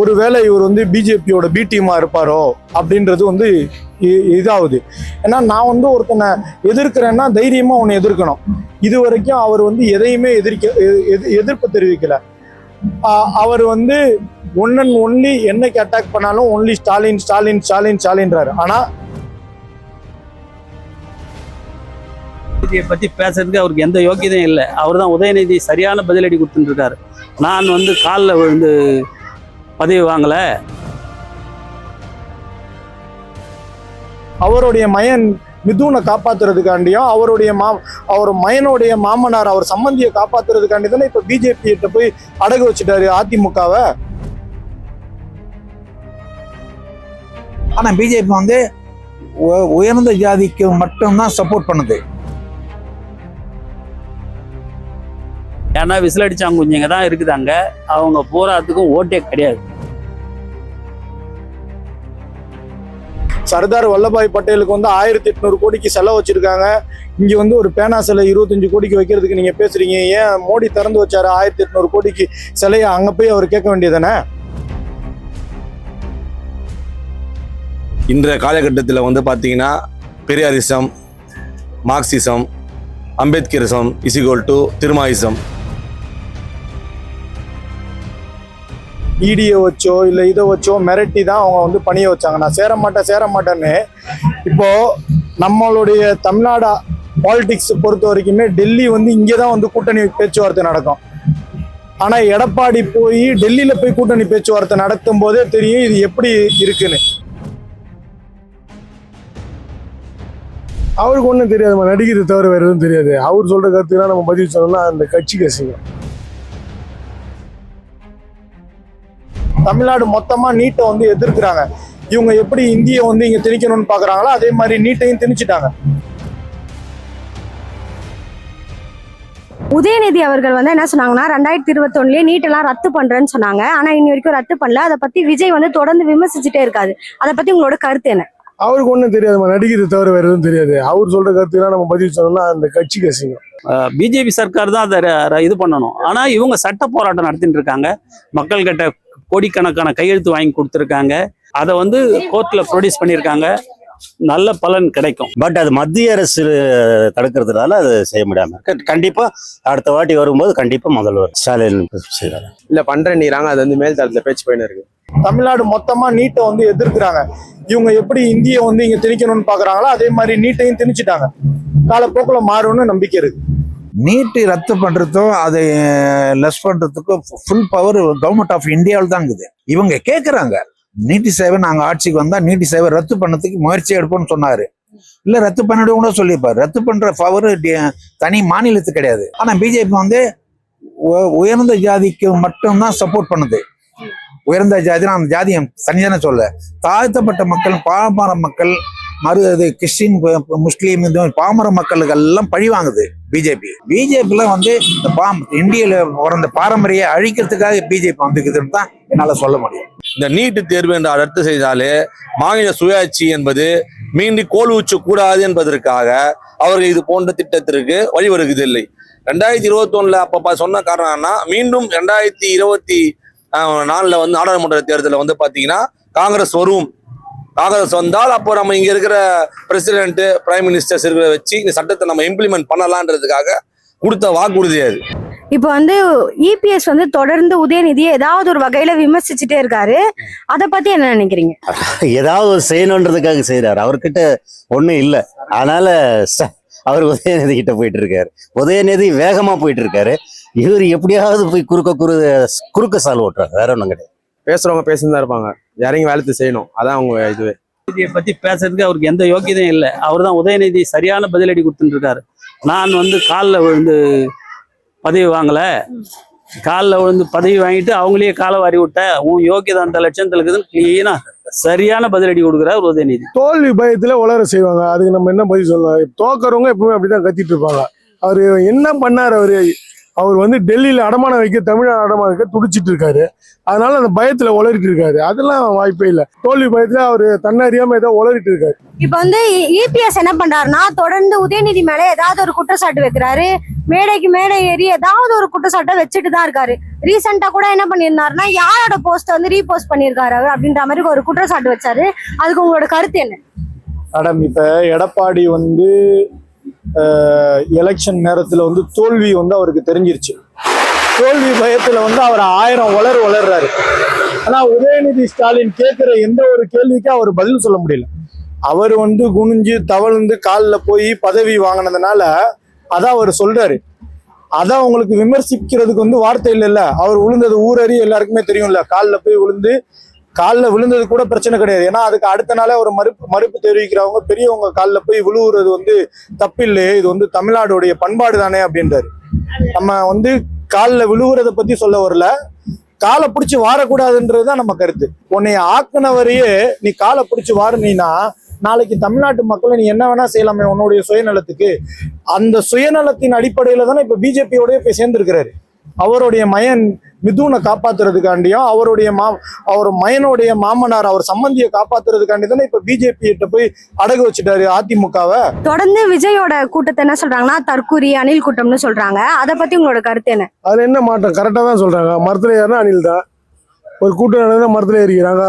ஒருவேளை இவர் வந்து பிஜேபியோட பி டீமா இருப்பாரோ அப்படின்றது வந்து இதாகுது. ஏன்னா நான் வந்து ஒருத்தனை எதிர்க்கிறேன்னா தைரியமா அவனை எதிர்க்கணும். இது வரைக்கும் அவர் வந்து எதையுமே எதிர்ப்பு தெரிவிக்கல. அவர் வந்து ஒன் அண்ட் ஒன்லி என்னைக்கு அட்டாக் பண்ணாலும் ஒன்லி ஸ்டாலின் ஸ்டாலின் ஸ்டாலின் ஸ்டாலின்றாரு. ஆனா பத்தி பேசுறதுக்கு அவருக்கு எந்த யோக்கியதையும் இல்லை. அவர் தான் உதயநிதி சரியான பதிலடி கொடுத்துட்டு இருக்காரு. நான் வந்து காலில் விழுந்து பதவி வாங்கல. அவருடைய மயன் மிதுனை காப்பாத்துறதுக்காண்டியும் அவர் மயனுடைய மாமனார் அவர் சம்பந்தியை காப்பாத்துறதுக்காண்டி தானே இப்ப பிஜேபி கிட்ட போய் அடகு வச்சுட்டாரு அதிமுகவை. ஆனா பிஜேபி வந்து உயர்ந்த ஜாதிக்கு மட்டும்தான் சப்போர்ட் பண்ணுது. ஏன்னா விசிலடிச்சாங்க குஞ்சுங்க தான் இருக்குதாங்க. அவங்க போராட்டத்துக்கும் ஓட்டே கிடையாது. சர்தார் வல்லபாய் பட்டேலுக்கு வந்து 1800 கோடிக்கு செலவு வச்சிருக்காங்க. இங்க வந்து ஒரு பேனா சிலை 25 கோடிக்கு வைக்கிறதுக்கு நீங்க பேசுறீங்க. ஏன் மோடி திறந்து வச்சாரு 1800 கோடிக்கு சிலையை? அங்க போய் அவர் கேட்க வேண்டியதானே? இன்றைய காலகட்டத்தில் வந்து பார்த்தீங்கன்னா பெரியாரிசம், மார்க்சிசம், அம்பேத்கரிசம் இசிகோல் டு திருமாயிசம். இடியை வச்சோ இல்லை இதை வச்சோ மிரட்டி தான் அவங்க வந்து பணிய வச்சாங்க. நான் சேர மாட்டேன்னு. இப்போ நம்மளுடைய தமிழ்நாடு பாலிடிக்ஸ் பொறுத்த வரைக்குமே டெல்லி வந்து இங்கே தான் வந்து கூட்டணி பேச்சுவார்த்தை நடக்கும். ஆனால் எடப்பாடி போய் டெல்லியில் போய் கூட்டணி பேச்சுவார்த்தை நடத்தும் போதே தெரியும் இது எப்படி இருக்குன்னு. அவருக்கு ஒன்றும் தெரியாது, நடிக்கிறது தவிர வேறு எதுவும் தெரியாது. அவர் சொல்கிற கருத்துலாம் நம்ம பதிவு சொன்னோம்னா அந்த கட்சிக்கு அசிங்கம். தமிழ்நாடு மொத்தமா நீட்டை வந்து எதிர்க்கிறாங்க. இவங்க எப்படி இந்தியை வந்து இங்க திணிக்கணும்னு பாக்குறாங்களோ அதே மாதிரி நீட்டையும் திணிச்சிட்டாங்க. உதயநிதி அவர்கள் வந்து என்ன சொன்னாங்கன்னா 2021 நீட்டெல்லாம் ரத்து பண்றேன்னு சொன்னாங்க. ஆனா இன்னி வரைக்கும் ரத்து பண்ணல. அதை பத்தி விஜய் வந்து தொடர்ந்து விமர்சிச்சுட்டே இருக்காரு. அதை பத்தி உங்களோட கருத்து என்ன? அவருக்கு ஒன்றும் தெரியாது, நடிக்கிறது தவிர வேற எதுவும் தெரியாது. அவர் சொல்ற கருத்துலாம் நம்ம பதிவு சொன்னோம்னா அந்த கட்சிக்கு அசிங்கம். பிஜேபி சர்க்கார் தான் அதை இது பண்ணணும். ஆனா இவங்க சட்ட போராட்டம் நடத்திட்டு இருக்காங்க. மக்கள் கிட்ட கோடிக்கணக்கான கையெழுத்து வாங்கி கொடுத்துருக்காங்க. அதை வந்து கோர்ட்ல ப்ரொடியூஸ் பண்ணியிருக்காங்க. நல்ல பலன் கிடைக்கும். பட் அது மத்திய அரசு தடுக்கிறதுனால அது செய்ய முடியாம கண்டிப்பா அடுத்த வாட்டி வரும்போது கண்டிப்பா முதல்வர் ஸ்டாலின் செய்வாங்க. இல்ல பண்றேன்னுறாங்க. அது வந்து மேல் தரத்துல பேச்சு போயின்னு இருக்கு. தமிழ்நாடு மொத்தமா நீட்டை வந்து எதிர்க்கிறாங்க. இவங்க எப்படி இந்தியை வந்து இங்க திணிக்கணும்னு பாக்குறாங்களோ அதே மாதிரி நீட்டையும் திணிச்சிட்டாங்க. காலப்போக்கில் மாறும்னு நம்பிக்கை இருக்கு. நீட்டு ரத்து பண்றதும் அதை லெஸ் பண்றதுக்கும் ஃபுல் பவர் கவர்மெண்ட் ஆஃப் இந்தியாவில் தான் இருக்குது. இவங்க கேட்கறாங்க நீட்டு சேவை நாங்க ஆட்சிக்கு வந்தா நீட்டு சேவை ரத்து பண்ணதுக்கு முயற்சி எடுப்போம்னு சொன்னாரு. இல்ல ரத்து பண்ணிட்டு கூட சொல்லியிருப்பாரு. ரத்து பண்ற பவர் தனி மாநிலத்துக்கு கிடையாது. ஆனா பிஜேபி வந்து உயர்ந்த ஜாதிக்கு மட்டும்தான் சப்போர்ட் பண்ணுது. உயர்ந்த ஜாதினா அந்த ஜாதியை தனியான சொல்ல, தாழ்த்தப்பட்ட மக்கள், பாமர மக்கள், கிறிஸ்டின், முஸ்லீம், பாமர மக்களுக்கு எல்லாம் பழி வாங்குது பிஜேபியில வந்து இந்தியில பிறந்த பாரம்பரிய அழிக்கிறதுக்காக பிஜேபி வந்துக்குதுன்னு தான் என்னால சொல்ல முடியும். இந்த நீட்டு தேர்வு என்று ரத்து செய்தாலே மாநில சுயாட்சி என்பது மீண்டும் கோல் ஊற்ற கூடாது என்பதற்காக அவர்கள் இது போன்ற திட்டத்திற்கு வழிவகுதில்லை. 2021 அப்ப சொன்ன காரணம்னா மீண்டும் 2024 வந்து நாடாளுமன்ற தேர்தலில் வந்து பாத்தீங்கன்னா காங்கிரஸ் வரும். காங்கிரஸ் வந்தால் அப்போ நம்ம இங்க இருக்கிற பிரசிடென்ட், பிரைம் மினிஸ்டர்ஸ் இருக்கிற வச்சு இந்த சட்டத்தை நம்ம இம்ப்ளிமெண்ட் பண்ணலான்றதுக்காக கொடுத்த வாக்குறுதியாது. இப்போ வந்து இபிஎஸ் வந்து தொடர்ந்து உதயநிதியை ஏதாவது ஒரு வகையில விமர்சிச்சுட்டே இருக்காரு. அதை பத்தி என்ன நினைக்கிறீங்க? ஏதாவது ஒரு செய்யணுன்றதுக்காக செய்யறாரு. அவர்கிட்ட ஒண்ணும் இல்லை. அதனால அவர் உதயநிதி கிட்ட போயிட்டு இருக்காரு. உதயநிதி வேகமா போயிட்டு இருக்காரு. இவர் எப்படியாவது போய் குறுக்க சால் ஓட்டுறாரு. வேற ஒண்ணும் கிடையாது. பேசுறவங்க பேசிதான் இருப்பாங்க. இறங்கி வேலை செய்யணும். அதான் அவங்க இதுவே. இதை பத்தி பேசுறதுக்கு அவருக்கு எந்த யோக்கியதையும் இல்லை. அவர் தான் உதயநிதி சரியான பதிலடி கொடுத்துட்டு இருக்காரு. நான் வந்து காலில் விழுந்து பதவி வாங்கல. காலில் விழுந்து பதவி வாங்கிட்டு அவங்களே காலை வாரி விட்ட உன் யோக்கியதை அந்த லட்சத்தில் இருக்குதுன்னு கிளீனா சரியான பதிலடி கொடுக்குறாரு உதயநிதி. தோல்வி பயத்துல உலர செய்வாங்க. அதுக்கு நம்ம என்ன பதில் சொல்லலாம்? தோக்கிறவங்க எப்பவுமே அப்படிதான் கத்திட்டு இருப்பாங்க. அவரு என்ன பண்ணாரு? அவர் வந்து டெல்லியில அடமானம் வைக்க, தமிழ்நாடு அடமானம் வைக்க துடிச்சிட்டு இருக்காரு. அதனால அந்த பயத்துல உளறிட்டு இருக்காரு. அதெல்லாம் வாய்ப்பே இல்லை. தோல்வி பயத்துல அவர் தன்னை அறியாம ஏதோ உளறிட்டு இருக்காரு. இப்ப வந்து இபிஎஸ் என்ன பண்றாருன்னா, தொடர்ந்து உதயநிதி மேல ஏதாவது ஒரு குற்றச்சாட்டு வைக்கிறாரு. மேடைக்கு மேடை ஏறி ஏதாவது ஒரு குற்றச்சாட்டை வச்சுட்டு தான் இருக்காரு. ரீசெண்டா கூட என்ன பண்ணியிருந்தாருன்னா, யாரோட போஸ்ட வந்து ரீபோஸ்ட் பண்ணியிருக்காரு அவர் அப்படின்ற மாதிரி ஒரு குற்றச்சாட்டு வச்சாரு. அதுக்கு உங்களோட கருத்து என்ன? மேடம், இப்ப எடப்பாடி வந்து எலெக்ஷன் நேரத்துல வந்து தோல்வி வந்து அவருக்கு தெரிஞ்சிருச்சு. தோல்வி பயத்துல வந்து அவர் 1000 வளர்றாரு. ஆனா உதயநிதி ஸ்டாலின் கேட்கிற எந்த ஒரு கேள்விக்கும் அவர் பதில் சொல்ல முடியல. அவர் வந்து குனிஞ்சு தவழ்ந்து காலில் போய் பதவி வாங்கினதுனால அதான் அவர் சொல்றாரு. அதான் உங்களுக்கு விமர்சிக்கிறதுக்கு வந்து வார்த்தை இல்லைல்ல. அவர் விழுந்தது ஊரறி எல்லாருக்குமே தெரியும்ல. காலில் விழுந்தது கூட பிரச்சனை கிடையாது. ஏன்னா அதுக்கு அடுத்த நாளே ஒரு மறுப்பு தெரிவிக்கிறவங்க பெரியவங்க காலில் போய் விழுவுறது வந்து தப்பில்லையே, இது வந்து தமிழ்நாடுடைய பண்பாடு தானே அப்படின்றாரு. நம்ம வந்து காலில் விழுவுறதை பத்தி சொல்ல வரல, காலை பிடிச்சி வாரக்கூடாதுன்றதுதான் நம்ம கருத்து. உன்னை ஆக்குனவரையே நீ காலை பிடிச்சி வாருனீன்னா நாளைக்கு தமிழ்நாட்டு மக்களை நீ என்ன வேணா செய்யலாமே உன்னுடைய சுயநலத்துக்கு. அந்த சுயநலத்தின் அடிப்படையில தானே இப்ப பிஜேபியோடய போய் சேர்ந்திருக்கிறாரு. அவருடைய மயன் மிதுனை காப்பாத்துறதுக்காண்டியும் அவர் மயனுடைய மாமனார் அவர் சம்பந்தியை காப்பாத்துறதுக்காண்டி தானே இப்ப பிஜேபி கிட்ட போய் அடகு வச்சுட்டாரு அதிமுகவை. தொடர்ந்து விஜயோட கூட்டத்தை என்ன சொல்றாங்கன்னா, தற்கூரி அணில் கூட்டம்னு சொல்றாங்க. அதை பத்தி உங்களோட கருத்து என்ன? அதுல என்ன மாற்றம்? கரெக்டா தான் சொல்றாங்க. மரத்துல ஏறினா அணில் தான். ஒரு கூட்டம் நடந்தா மரத்துல ஏறிக்கிறாங்க,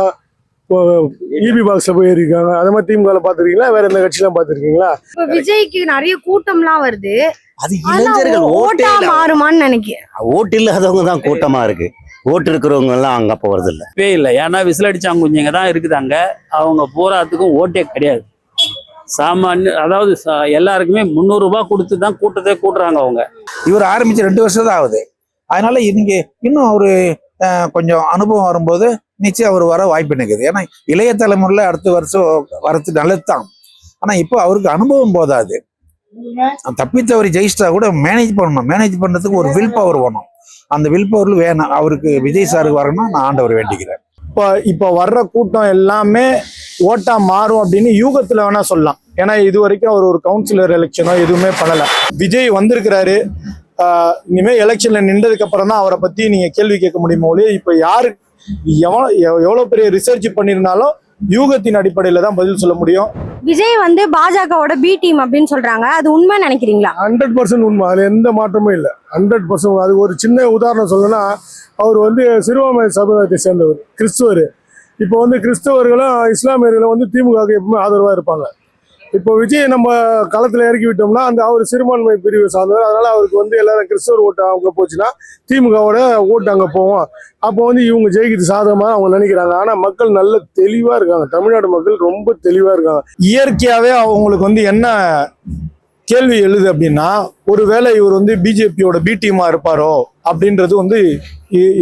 இபி பாக்ஸ்ல போய் ஏறிருக்காங்க. அதே மாதிரி திமுக பாத்துருக்கீங்களா? வேற எந்த கட்சியெல்லாம் பாத்துருக்கீங்களா? இப்ப விஜய்க்கு நிறைய கூட்டம்லாம் வருது. அது இளைஞர்கள் ஓட்டா மாறுமான்னு நினைக்கிறேன். ஓட்டு இல்லாதவங்க தான் கூட்டமா இருக்கு. ஓட்டு இருக்கிறவங்க எல்லாம் அங்க போறது இல்ல. இல்லை, ஏன்னா விசிலடிச்சாங்க குஞ்சுங்க தான் இருக்குது அங்க. அவங்க பூராத்துக்கும் ஓட்டே கிடையாது. சாமானிய, அதாவது எல்லாருக்குமே 300 ரூபாய் கொடுத்து தான் கூட்டத்தை கூட்டுறாங்க அவங்க. இவர் ஆரம்பிச்சு 2 வருஷம் தான் ஆகுது. அதனால இன்னைக்கு இன்னும் அவரு கொஞ்சம் அனுபவம் வரும்போது நிச்சயம் அவர் வர வாய்ப்பு நிற்குது. ஏன்னா இளைய தலைமுறையில அடுத்த வருஷம் வரது நல்லது தான். ஆனா இப்போ அவருக்கு அனுபவம் போதாது. தப்பித்தவரை ஜெயிச்சிட்டா கூட மேனேஜ் பண்ணணும். மேனேஜ் பண்றதுக்கு ஒரு வில் பவர் வேணும். அந்த வில் பவர்ல வேணும். அவருக்கு விஜய் சாருக்கு வரணும். நான் ஆண்டவர் வேண்டிக்கிறேன். இப்போ வர்ற கூட்டம் எல்லாமே ஓட்டா மாறும் அப்படின்னு யூகத்துல வேணா சொல்லலாம். ஏன்னா இது வரைக்கும் அவர் ஒரு கவுன்சிலர் எலெக்ஷனோ எதுவுமே பண்ணல. விஜய் வந்திருக்கிறாரு. இனிமே எலெக்ஷன்ல நின்றதுக்கு அப்புறம் தான் அவரை பத்தி நீங்க கேள்வி கேட்க முடியுமோ ஒழிய இப்ப யாரு எவ்வளவு பெரிய ரிசர்ச் பண்ணியிருந்தாலும் யூகத்தின் அடிப்படையில தான் பதில் சொல்ல முடியும். விஜய் வந்து பாஜகவோட பி டீம் அப்படின்னு சொல்றாங்க. அது உண்மை நினைக்கிறீங்களா? 100% உண்மை. அதுல எந்த மாற்றமும் இல்லை. 100%. அது ஒரு சின்ன உதாரணம் சொல்லணும்னா, அவர் வந்து சிறுபான்மை சமுதாயத்தை சேர்ந்தவர், கிறிஸ்துவர். இப்போ வந்து கிறிஸ்தவர்களும் இஸ்லாமியர்களும் வந்து திமுகவுக்கு எப்பவுமே ஆதரவா இருப்பாங்க. இப்போ விஜய் நம்ம களத்துல இறக்கி விட்டோம்னா அந்த அவர் சிறுபான்மை பிரிவு சார்ந்தவர். அதனால அவருக்கு வந்து எல்லாரும் கிறிஸ்தவர் ஓட்டு அவங்க போச்சுன்னா திமுகவோட ஓட்டு அங்க போவோம். அப்போ வந்து இவங்க ஜெயிக்கிறது சாதகமா அவங்க நினைக்கிறாங்க. ஆனா மக்கள் நல்ல தெளிவா இருக்காங்க. தமிழ்நாடு மக்கள் ரொம்ப தெளிவா இருக்காங்க. இயற்கையாவே அவங்களுக்கு வந்து என்ன கேள்வி எழுது அப்படின்னா, ஒருவேளை இவர் வந்து பிஜேபியோட பி டீமா இருப்பாரோ அப்படின்றது வந்து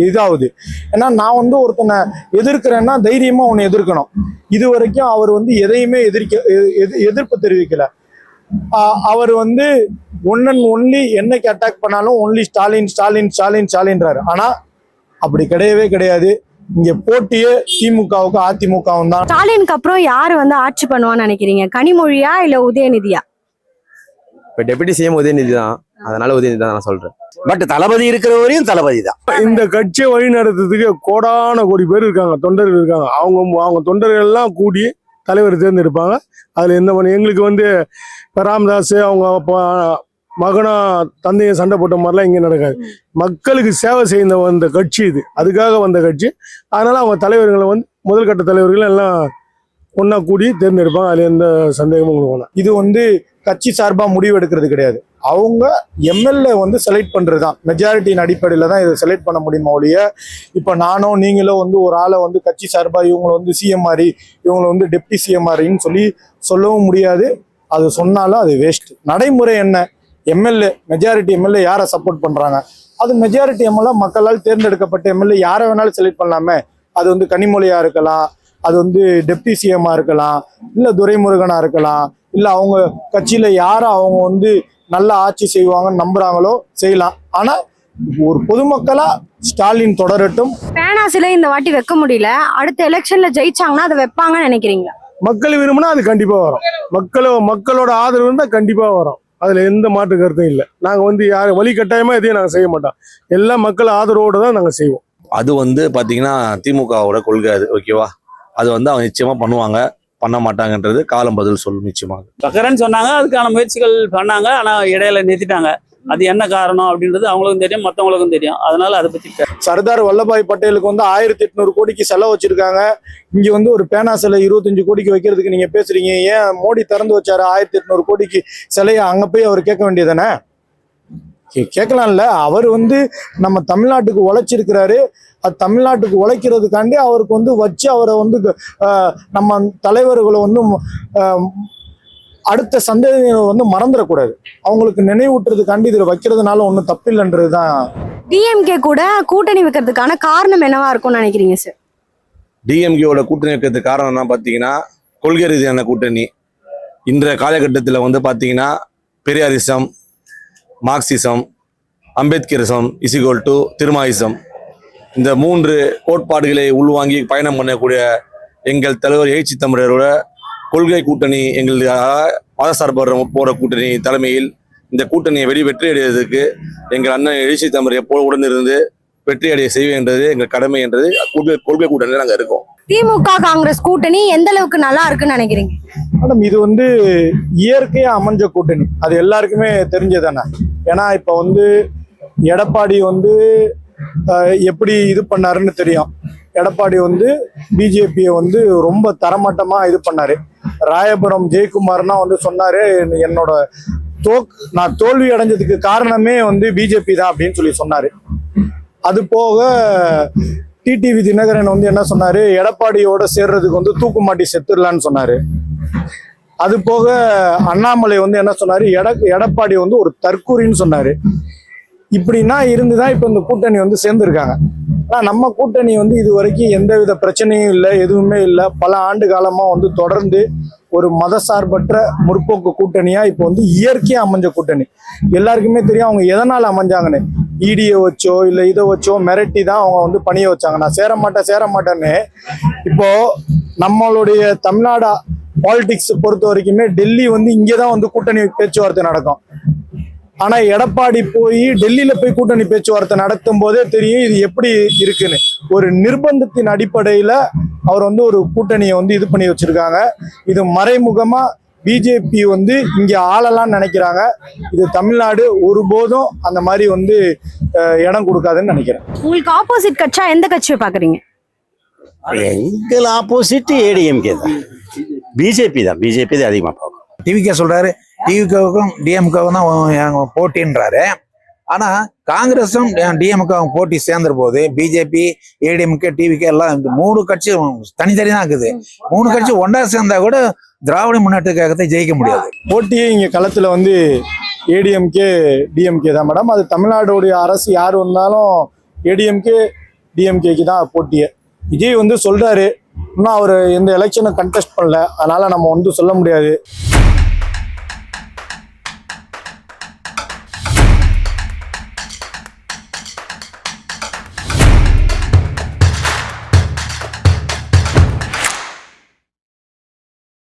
இதாகுது. ஏன்னா நான் வந்து ஒருத்தனை எதிர்க்கிறேன்னா தைரியமா உன்னை எதிர்க்கணும். இது வரைக்கும் அவர் வந்து எதையுமே எதிர்ப்பு தெரிவிக்கல. அவர் வந்து ஒன் அண்ட் ஒன்லி என்னைக்கு அட்டாக் பண்ணாலும் ஒன்லி ஸ்டாலின் ஸ்டாலின் ஸ்டாலின் ஸ்டாலின்றாரு. ஆனா அப்படி கிடையவே கிடையாது. இங்க போட்டியே திமுகவுக்கு அதிமுகவும் தான். ஸ்டாலினுக்கு அப்புறம் யாரு வந்து ஆட்சி பண்ணுவான்னு நினைக்கிறீங்க? கனிமொழியா இல்ல உதயநிதியா? இப்போ டெபுட்டி சிஎம் உதயநிதி தான். அதனால உதயநிதி தான் நான் சொல்றேன். பட் தளபதி இருக்கிறவரையும் தளபதி தான். இந்த கட்சியை வழி நடத்துறதுக்கு கோடான கோடி பேர் இருக்காங்க, தொண்டர்கள் இருக்காங்க. அவங்க தொண்டர்கள் எல்லாம் கூடி தலைவர் தேர்ந்தெடுப்பாங்க. அதுல எந்த எங்களுக்கு வந்து இப்போ ராமதாஸ் அவங்க மகனா தந்தையை சண்டை போட்ட மாதிரிலாம் இங்கே நடக்காது. மக்களுக்கு சேவை செய்த வந்த கட்சி இது. அதுக்காக வந்த கட்சி. அதனால அவங்க தலைவர்களை வந்து முதல் கட்ட தலைவர்கள் எல்லாம் ஒன்னா கூடி தேர்ந்தெடுப்பாங்க. அதுல எந்த சந்தேகமும் உங்களுக்கு வேணாம். இது வந்து கட்சி சார்பா முடிவு எடுக்கிறது கிடையாது. அவங்க எம்எல்ஏ வந்து செலக்ட் பண்றது தான். மெஜாரிட்டியின் அடிப்படையில தான் இதை செலக்ட் பண்ண முடியுமா ஒழிய இப்ப நானோ நீங்களோ வந்து ஒரு ஆளை வந்து கட்சி சார்பா இவங்களை வந்து சிஎம் மாதிரி இவங்களை வந்து டெப்டி சிஎம் மாதிரின்னு சொல்லவும் முடியாது. அது சொன்னாலும் அது வேஸ்ட். நடைமுறை என்ன? எம்எல்ஏ மெஜாரிட்டி எம்எல்ஏ யாரை சப்போர்ட் பண்றாங்க? அது மெஜாரிட்டி எம்எல்ஏ மக்களால் தேர்ந்தெடுக்கப்பட்ட எம்எல்ஏ யாரை வேணாலும் செலக்ட் பண்ணலாமே. அது வந்து கனிமொழியா இருக்கலாம், அது வந்து டெப்டி சிஎம்மா இருக்கலாம், இல்ல துரைமுருகனா இருக்கலாம், இல்ல அவங்க கட்சியில யாரை அவங்க வந்து நல்ல ஆட்சி செய்வாங்கன்னு நம்புறாங்களோ செய்யலாம். ஆனா ஒரு பொதுமக்களா ஸ்டாலின் தொடரட்டும். பேனாசில இந்த வாட்டி வைக்க முடியல. அடுத்த எலெக்ஷன்ல ஜெயிச்சாங்கன்னா அதை வைப்பாங்கன்னு நினைக்கிறீங்களா? மக்கள் விரும்பினா அது கண்டிப்பா வரும். மக்களோட ஆதரவு இருந்தா கண்டிப்பா வரும். அதில் எந்த மாற்று கருத்தும் இல்லை. நாங்கள் வந்து யார் வழி கட்டாயமாக எதையும் நாங்கள் செய்ய மாட்டோம். எல்லா மக்கள் ஆதரவோடு தான் நாங்கள் செய்வோம். அது வந்து பாத்தீங்கன்னா திமுகவோட கொள்கை அது, ஓகேவா? அது வந்து அவங்க நிச்சயமா பண்ணுவாங்க, பண்ண மாட்டாங்கன்றது காலம் பதில் சொல்லும் நிச்சயமாக. வைக்கிறேன்னு சொன்னாங்க, அதுக்கான முயற்சிகள் பண்ணாங்க, ஆனா இடையில நிறுத்திட்டாங்க. அது என்ன காரணம் அப்படின்றது அவங்களுக்கும் தெரியும், மற்றவங்களுக்கும் தெரியும். அதனால அதை பத்தி சர்தார் வல்லபாய் பட்டேலுக்கு வந்து 1800 கோடிக்கு செலவு வச்சிருக்காங்க. இங்க வந்து ஒரு பேனா சிலை 25 கோடிக்கு வைக்கிறதுக்கு நீங்க பேசுறீங்க. ஏன் மோடி திறந்து வச்சாரு 1800 கோடிக்கு சிலையை? அங்க போய் அவர் கேட்க வேண்டியதானே? கேட்கலாம்ல. அவர் வந்து நம்ம தமிழ்நாட்டுக்கு உழைச்சிருக்கிறாரு. அது தமிழ்நாட்டுக்கு உழைக்கிறதுக்காண்டி அவருக்கு வந்து வச்சு அவரை வந்து நம்ம தலைவர்களை வந்து அடுத்த சந்ததியினர் வந்து மறந்துடக்கூடாது. அவங்களுக்கு நினைவூட்டுறதுக்காண்டி இதில் வைக்கிறதுனால ஒன்றும் தப்பில்லைன்றது தான். டிஎம்கே கூட கூட்டணி வைக்கிறதுக்கான காரணம் என்னவா இருக்கும்னு நினைக்கிறீங்க சார்? டிஎம்கேவோட கூட்டணி வைக்கிறதுக்கு காரணம் என்ன பார்த்தீங்கன்னா, கொள்கை ரீதியான கூட்டணி. இன்றைய காலகட்டத்தில் வந்து பார்த்தீங்கன்னா பெரியாரிசம், மார்க்சிசம், அம்பேத்கரிசம் இசிகோல் டு திருமாயிசம், இந்த 3 கோட்பாடுகளை உள்வாங்கி பயணம் பண்ணக்கூடிய எங்கள் தலைவர் எழுச்சி தமிழரோட கொள்கை கூட்டணி, எங்கள் மதசார்பற்ற போற கூட்டணி தலைமையில் இந்த கூட்டணியை வெற்றி அடைவதற்கு எங்கள் அண்ணன் எழுச்சி தமிழர் எப்போது உடனிருந்து வெற்றி அடைய செய்வேன்றது எங்கள் கடமை என்றது கொள்கை கூட்டணியில் நாங்கள் இருக்கோம். திமுக காங்கிரஸ் கூட்டணி எந்த அளவுக்கு நல்லா இருக்குன்னு நினைக்கிறீங்க? மேடம், இது வந்து இயற்கையா அமைஞ்ச கூட்டணி, அது எல்லாருக்குமே தெரிஞ்சதானே. ஏன்னா இப்ப வந்து எடப்பாடி வந்து எப்படி இது பண்ணாருன்னு தெரியும். எடப்பாடி வந்து பிஜேபியை வந்து ரொம்ப தரமட்டமா இது பண்ணாரு. ராயபுரம் ஜெயக்குமார்னா வந்து சொன்னாரு, என்னோட நான் தோல்வி அடைஞ்சதுக்கு காரணமே வந்து பிஜேபி தான் அப்படின்னு சொல்லி சொன்னாரு. அது போக டிடிவி தினகரன் வந்து என்ன சொன்னாரு, எடப்பாடியோட சேர்றதுக்கு வந்து தூக்கு மாட்டி செத்துடலான்னு சொன்னாரு. அது போக அண்ணாமலை வந்து என்ன சொன்னாரு, எடப்பாடி வந்து ஒரு தற்கூரின்னு சொன்னாரு. இப்படின்னா இருந்துதான் இப்ப இந்த கூட்டணி வந்து சேர்ந்துருக்காங்க. ஆனா நம்ம கூட்டணி வந்து இது வரைக்கும் எந்தவித பிரச்சனையும் இல்லை, எதுவுமே இல்லை. பல ஆண்டு காலமா வந்து தொடர்ந்து ஒரு மதசார்பற்ற முற்போக்கு கூட்டணியா இப்போ வந்து இயற்கையா அமைஞ்ச கூட்டணி. எல்லாருக்குமே தெரியும் அவங்க எதனால அமைஞ்சாங்கன்னு. இடியை வச்சோ இல்லை இதை வச்சோ மிரட்டி தான் அவங்க வந்து பணிய வச்சாங்க. நான் சேர மாட்டேன்னு. இப்போ நம்மளுடைய தமிழ்நாடு பாலிடிக்ஸ் பொறுத்த வரைக்குமே டெல்லி வந்து இங்கேதான் வந்து கூட்டணி பேச்சுவார்த்தை நடக்கும். ஆனா எடப்பாடி போய் டெல்லியில போய் கூட்டணி பேச்சுவார்த்தை நடத்தும் போதே தெரியும் இது எப்படி இருக்குன்னு. ஒரு நிர்பந்தத்தின் அடிப்படையில அவர் வந்து ஒரு கூட்டணியை வந்து இது பண்ணி வச்சிருக்காங்க. இது மறைமுகமா பிஜேபி வந்து இங்க ஆளலாம்னு நினைக்கிறாங்க. இது தமிழ்நாடு ஒருபோதும் அந்த மாதிரி வந்து இடம் கொடுக்காதுன்னு நினைக்கிறேன். உங்களுக்கு ஆப்போசிட் கட்சியா எந்த கட்சியை பாக்குறீங்க? எங்கள் ஆப்போசிட் ஏடிஎம்கே தான், பிஜேபி தான் அதிகமாக பார்க்கும். டிவிகே சொல்றாரு டிவிகேவுக்கும் டிஎம்கேவும் தான் போட்டின்றாரு. ஆனா காங்கிரஸும் டிஎம்கேவும் போட்டி சேர்ந்துற போது பிஜேபி, ஏடிஎம்கே, டிவிகே எல்லாம் இந்த 3 கட்சி தனித்தனி தான் இருக்குது. 3 கட்சி ஒன்றா சேர்ந்தா கூட திராவிட முன்னேற்ற கழகத்தை ஜெயிக்க முடியாது. போட்டியே இங்க களத்துல வந்து ஏடிஎம்கே டிஎம்கே தான் மேடம். அது தமிழ்நாடுடைய அரசு யார் வந்தாலும் ஏடிஎம்கே டிஎம்கேக்கு தான் போட்டியே. விஜய் வந்து சொல்றாரு, இன்னும் அவர் எந்த எலெக்ஷனை கண்டெஸ்ட் பண்ணல, அதனால நம்ம வந்து சொல்ல முடியாது.